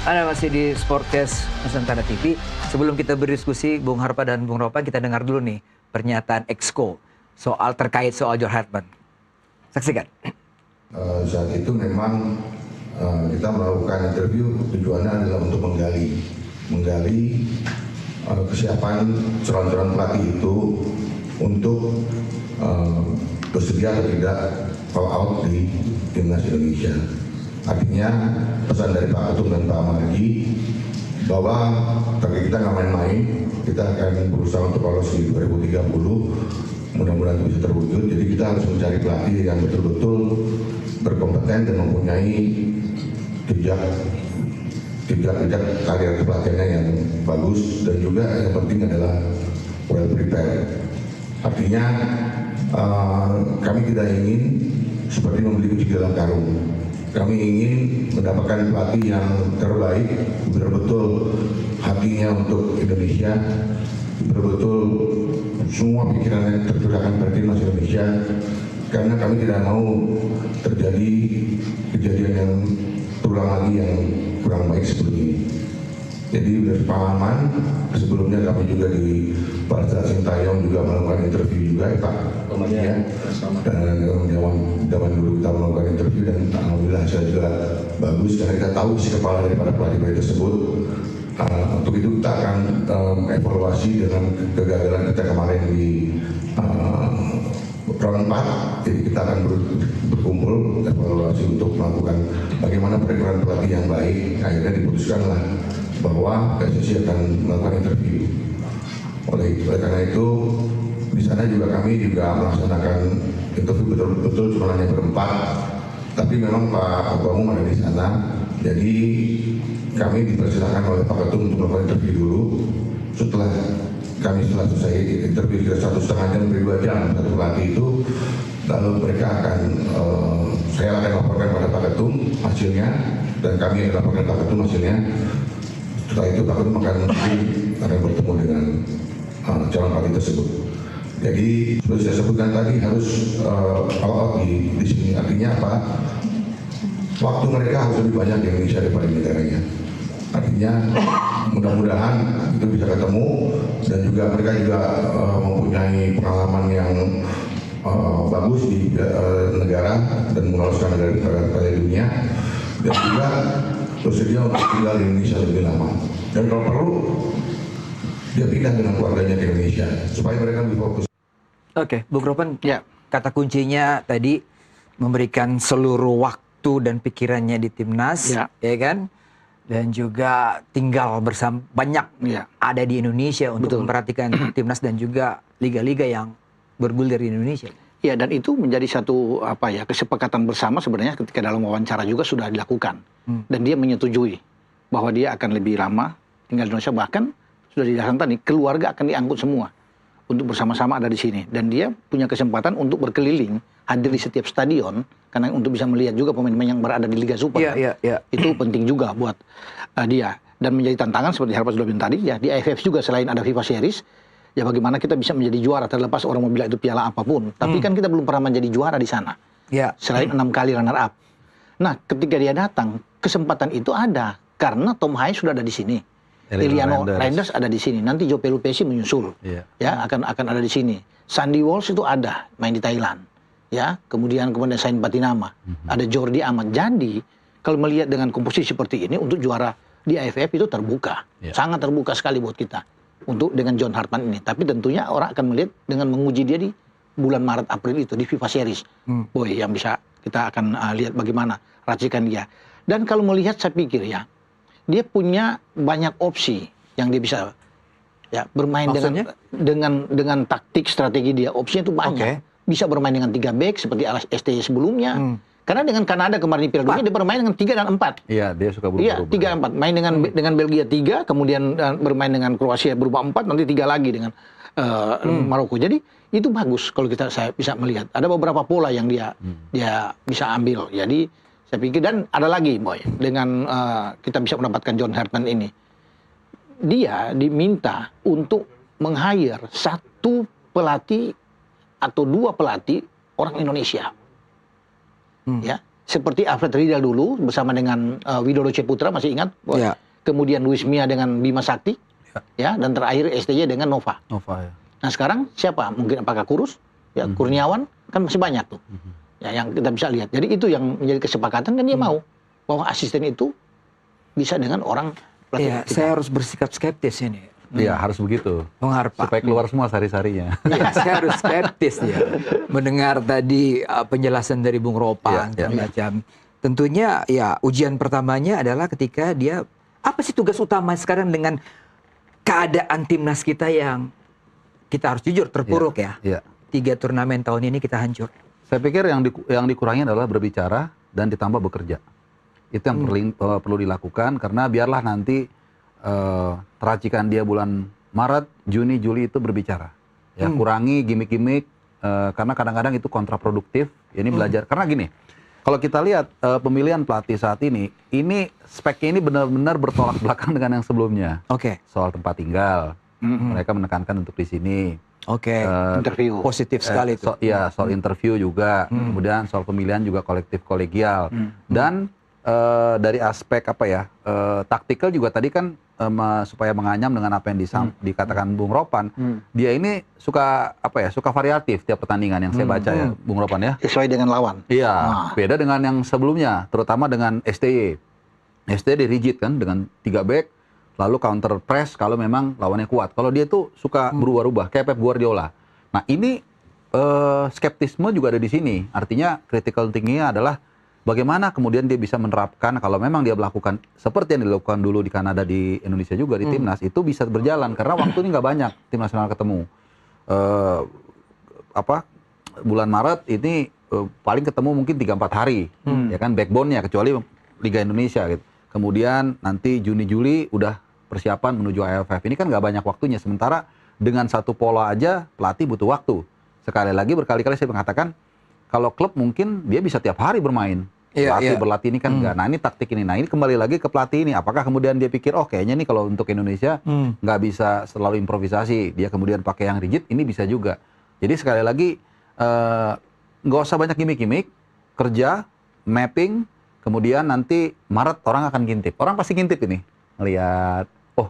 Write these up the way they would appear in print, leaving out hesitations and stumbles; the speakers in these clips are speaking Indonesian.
Anda masih di Sportcast Nusantara TV. Sebelum kita berdiskusi, Bung Harpa dan Bung Ropan, kita dengar dulu nih pernyataan Exco terkait soal John Hartman. Saksikan. Saat itu memang kita melakukan interview, tujuannya adalah untuk menggali kesiapan calon-calon pelatih itu untuk bersedia atau tidak call out di timnas Indonesia. Artinya pesan dari Pak Ketum dan Pak Marji bahwa target kita nggak main-main, kita akan berusaha untuk lolos di 2030, mudah-mudahan itu bisa terwujud. Jadi kita harus mencari pelatih yang betul-betul berkompeten dan mempunyai jejak karir kepelatihannya yang bagus, dan juga yang penting adalah well prepared. Artinya kami tidak ingin seperti membeli kucing dalam karung. Kami ingin mendapatkan pelatih yang terbaik, betul-betul hatinya untuk Indonesia, betul-betul semua pikirannya tercurahkan pada timnas Indonesia, karena kami tidak mau terjadi kejadian yang terulang lagi yang kurang baik seperti ini. Jadi berpengalaman, sebelumnya kami juga di Pada Sintayong juga melakukan interview juga Pak ya, dan zaman dulu kita melakukan interview, dan alhamdulillah hasilnya juga bagus karena kita tahu isi kepala daripada pelatih tersebut. Untuk itu kita akan evaluasi dengan kegagalan kita kemarin di round 4, jadi kita akan berkumpul evaluasi untuk melakukan bagaimana perekrutan pelatih yang baik. Akhirnya diputuskanlah bahwa PSSI akan melakukan interview. Oleh karena itu, di sana juga kami melaksanakan interview betul-betul cuma hanya berempat, tapi memang Pak Ketua Umum ada di sana. Jadi kami dipersilakan oleh Pak Ketum untuk melakukan interview dulu. Setelah selesai interview kira 1,5 jam, 2 jam satu pelatih itu, lalu mereka saya akan laporkan pada Pak Ketum hasilnya, dan kami akan laporkan Pak Ketum hasilnya. Setelah itu Pak Ketum akan bertemu dengan calon pelatih tersebut. Jadi seperti saya sebutkan tadi, harus all out di sini. Artinya apa? Waktu mereka harus lebih banyak di Indonesia daripada di negaranya. Artinya mudah-mudahan itu bisa ketemu, dan juga mereka juga mempunyai pengalaman yang bagus di negara dan meloloskan negara pada dunia, dan juga bersedia untuk tinggal di Indonesia lebih lama. Dan kalau perlu dia pindah dengan keluarganya ke Indonesia supaya mereka lebih fokus. Oke, Bung Ropan, ya, kata kuncinya tadi memberikan seluruh waktu dan pikirannya di timnas, ya kan? Dan juga tinggal banyak ada di Indonesia untuk memperhatikan timnas dan juga liga-liga yang bergulir di Indonesia. Ya, dan itu menjadi satu kesepakatan bersama sebenarnya ketika dalam wawancara juga sudah dilakukan. Dan dia menyetujui bahwa dia akan lebih lama tinggal di Indonesia, bahkan sudah dijelaskan tadi keluarga akan diangkut semua untuk bersama-sama ada di sini, dan dia punya kesempatan untuk berkeliling, hadir di setiap stadion, karena untuk bisa melihat juga pemain-pemain yang berada di Liga Super. Itu penting juga buat dia, dan menjadi tantangan seperti Harpa sudah bilang tadi ya, di AFF juga selain ada FIFA Series ya, bagaimana kita bisa menjadi juara, terlepas orang mau bilang itu piala apapun, tapi kan kita belum pernah menjadi juara di sana selain 6 kali runner up. Nah, ketika dia datang, kesempatan itu ada karena Tom Hayes sudah ada di sini, Liliano Reinders ada di sini, nanti Joe Pelupesi menyusul, ya akan ada di sini. Sandy Walsh itu ada main di Thailand, ya, kemudian Sain Batinama, ada Jordi Amat. Jadi kalau melihat dengan komposisi seperti ini, untuk juara di AFF itu terbuka, sangat terbuka sekali buat kita untuk dengan John Hartman ini. Tapi tentunya orang akan melihat dengan menguji dia di bulan Maret April itu di FIFA Series, boy, yang bisa kita akan lihat bagaimana racikan dia. Dan kalau melihat, saya pikir ya, dia punya banyak opsi yang dia bisa bermain. Maksudnya? dengan taktik strategi dia, opsinya itu banyak. Bisa bermain dengan 3 back seperti alas STY sebelumnya. Karena dengan Kanada kemarin di Piala Dunia dia bermain dengan 3 dan 4. Iya, dia suka berubah. Iya, 3 dan 4. Main dengan Belgia 3, kemudian bermain dengan Kroasia berubah 4, nanti 3 lagi dengan Maroko. Jadi itu bagus kalau saya bisa melihat. Ada beberapa pola yang dia bisa ambil. Jadi saya pikir, dan ada lagi, boy, dengan kita bisa mendapatkan John Hartman ini. Dia diminta untuk meng-hire 1 pelatih atau 2 pelatih orang Indonesia. Ya, seperti Alfred Riedel dulu bersama dengan Widodo Ciputra, masih ingat? Ya. Kemudian Luis Mia dengan Bima Sakti, ya, dan terakhir STY dengan Nova. Ya. Nah sekarang siapa? Mungkin apakah Kurus? Ya, Kurniawan kan masih banyak tuh. Ya, yang kita bisa lihat. Jadi itu yang menjadi kesepakatan kan dia mau bahwa asisten itu bisa dengan orang pelatih. Iya, saya harus bersikap skeptis ini. Iya, harus begitu. Bung Harpa. Supaya keluar semua sari-sarinya. Iya, saya harus skeptis ya. Mendengar tadi penjelasan dari Bung Ropang macam. Tentunya ya ujian pertamanya adalah ketika dia apa sih tugas utama sekarang dengan keadaan timnas kita yang kita harus jujur terpuruk ya. 3 turnamen tahun ini kita hancur. Saya pikir yang dikurangi adalah berbicara dan ditambah bekerja. Itu yang perlu dilakukan karena biarlah nanti teracikan dia bulan Maret, Juni, Juli itu berbicara. Ya, kurangi gimmick-gimmick karena kadang-kadang itu kontraproduktif. Ini belajar karena gini. Kalau kita lihat pemilihan pelatih saat ini speknya ini benar-benar bertolak belakang dengan yang sebelumnya. Soal tempat tinggal. Mereka menekankan untuk di sini. Interview. Positif sekali itu. Soal interview juga. Kemudian soal pemilihan juga kolektif kolegial. Dan dari aspek taktikal juga tadi kan supaya menganyam dengan apa yang dikatakan Bung Ropan, dia ini suka variatif tiap pertandingan yang saya baca ya, Bung Ropan ya. Sesuai dengan lawan. Iya, beda dengan yang sebelumnya, terutama dengan STY. STY rigid kan dengan 3 back, lalu counter press kalau memang lawannya kuat. Kalau dia tuh suka berubah-ubah kayak Pep Guardiola. Nah ini skeptisme juga ada di sini. Artinya critical thinking-nya adalah bagaimana kemudian dia bisa menerapkan kalau memang dia melakukan seperti yang dilakukan dulu di Kanada, di Indonesia juga di timnas itu bisa berjalan karena waktu ini nggak banyak tim nasional ketemu. Bulan Maret ini paling ketemu mungkin 3-4 hari, ya kan backbone-nya kecuali Liga Indonesia gitu. Kemudian nanti Juni Juli udah persiapan menuju AFF. Ini kan nggak banyak waktunya. Sementara dengan satu pola aja pelatih butuh waktu. Sekali lagi berkali-kali saya mengatakan kalau klub mungkin dia bisa tiap hari bermain. Berlatih ini kan enggak. Nah ini taktik ini. Nah ini kembali lagi ke pelatih ini. Apakah kemudian dia pikir, oh kayaknya nih kalau untuk Indonesia nggak bisa selalu improvisasi. Dia kemudian pakai yang rigid, ini bisa juga. Jadi sekali lagi nggak usah banyak gimmick-gimmick. Kerja, mapping, kemudian nanti Maret orang akan ngintip. Orang pasti ngintip ini. Ngelihat, oh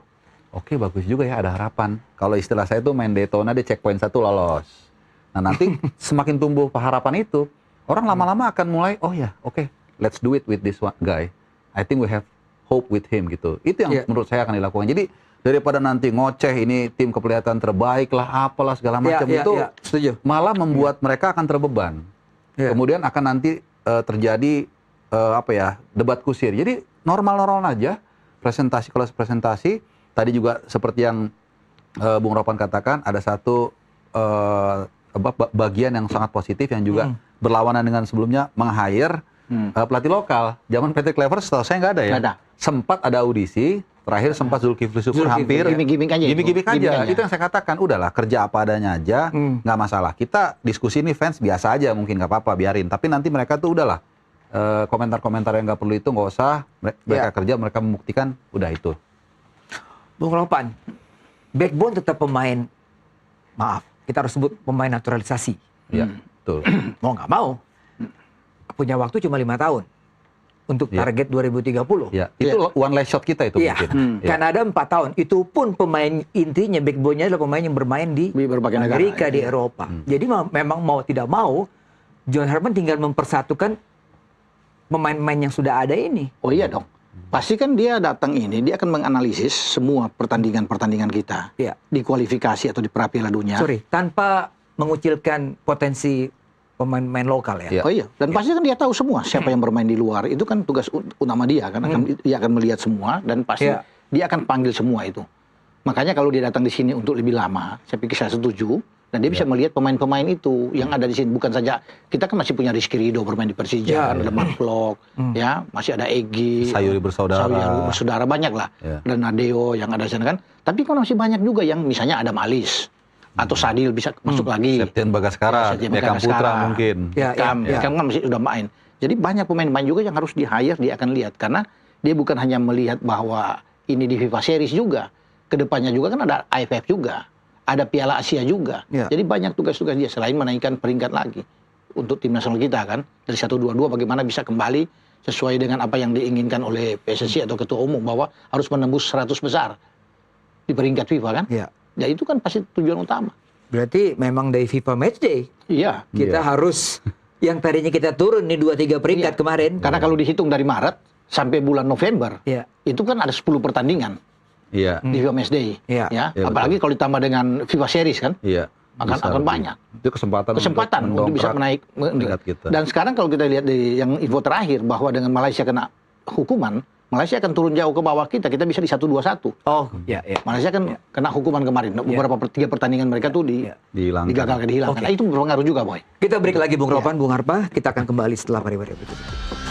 oke, bagus juga ya ada harapan. Kalau istilah saya tuh main Daytona di checkpoint 1 lolos. Nah nanti semakin tumbuh harapan itu, orang lama-lama akan mulai, oh ya, oke, let's do it with this one guy. I think we have hope with him gitu. Itu yang menurut saya akan dilakukan. Jadi daripada nanti ngoceh ini tim kelihatan terbaik lah, apalah segala macam itu, setuju. Malah membuat mereka akan terbeban. Kemudian akan nanti terjadi debat kusir. Jadi normal-normal aja presentasi. Kalau presentasi tadi juga seperti yang Bung Ropan katakan ada satu bagian yang sangat positif yang juga berlawanan dengan sebelumnya meng-hire pelatih lokal. Zaman Patrick Kluivert setahu saya nggak ada ya. Sempat ada audisi, terakhir sempat Zulkifli Syukur hampir gimmick aja. Itu yang saya katakan, udahlah kerja apa adanya aja, nggak masalah. Kita diskusi ini fans biasa aja, mungkin nggak apa-apa, biarin. Tapi nanti mereka tuh udahlah komentar-komentar yang nggak perlu itu nggak usah. Mereka kerja, mereka membuktikan, udah itu. Bung Ropan, backbone tetap pemain, maaf, kita harus sebut pemain naturalisasi. Iya, betul. Mau nggak mau, punya waktu cuma 5 tahun untuk target 2030. Ya, itu one last shot kita itu mungkin. Kanada 4 tahun, itu pun pemain intinya backbone-nya adalah pemain yang bermain di berbagai negara, Amerika, di Eropa. Jadi memang mau tidak mau, John Herdman tinggal mempersatukan pemain-pemain yang sudah ada ini. Oh iya dong. Pasti kan dia datang ini, dia akan menganalisis semua pertandingan-pertandingan kita di kualifikasi atau di pra-Piala Dunia. Tanpa mengucilkan potensi pemain-pemain lokal ya. Oh iya, dan pasti kan dia tahu semua siapa yang bermain di luar. Itu kan tugas utama dia kan, dia akan melihat semua dan pasti dia akan panggil semua itu. Makanya kalau dia datang di sini untuk lebih lama, saya pikir saya setuju. Dan dia bisa melihat pemain-pemain itu yang ada di sini. Bukan saja, kita kan masih punya Rizky Ridho bermain di Persija, ada Mark Klok, masih ada Egy, Sayuri bersaudara, banyak lah. Dan Nadeo yang ada di sana kan. Tapi kan masih banyak juga yang misalnya ada Malis. Atau Sadil bisa masuk lagi. Septian Bagaskara, Bekam Putra mungkin. Bekam kan masih udah main. Jadi banyak pemain-pemain juga yang harus di-hire, dia akan lihat. Karena dia bukan hanya melihat bahwa ini di FIFA Series juga. Kedepannya juga kan ada AFF juga. Ada Piala Asia juga. Jadi banyak tugas-tugas dia selain menaikkan peringkat lagi. untuk tim nasional kita kan. Dari 1-2-2 bagaimana bisa kembali sesuai dengan apa yang diinginkan oleh PSSI atau Ketua Umum bahwa harus menembus 100 besar di peringkat FIFA kan. Ya. Ya itu kan pasti tujuan utama. Berarti memang dari FIFA Matchday Iya. kita harus yang tadinya kita turun nih 2-3 peringkat kemarin. Karena kalau dihitung dari Maret sampai bulan November, itu kan ada 10 pertandingan Iya. di FIFA Matchday. Iya. Ya. Iya, Apalagi kalau ditambah dengan FIFA Series kan, Iya. akan banyak. Itu kesempatan Untuk bisa menaik. peringkat kita. Dan sekarang kalau kita lihat di yang info terakhir bahwa dengan Malaysia kena hukuman, Malaysia akan turun jauh ke bawah kita bisa di 1-2-1. Oh, ya, ya. Malaysia kan kena hukuman kemarin. Beberapa 3 pertandingan mereka tuh Dihilangkan. digagalkan, dihilangkan. Oke. Nah, itu berpengaruh juga, Boy. Kita break lagi Bung Ropan, Bung Harpa. Kita akan kembali setelah pariwara berikut ini.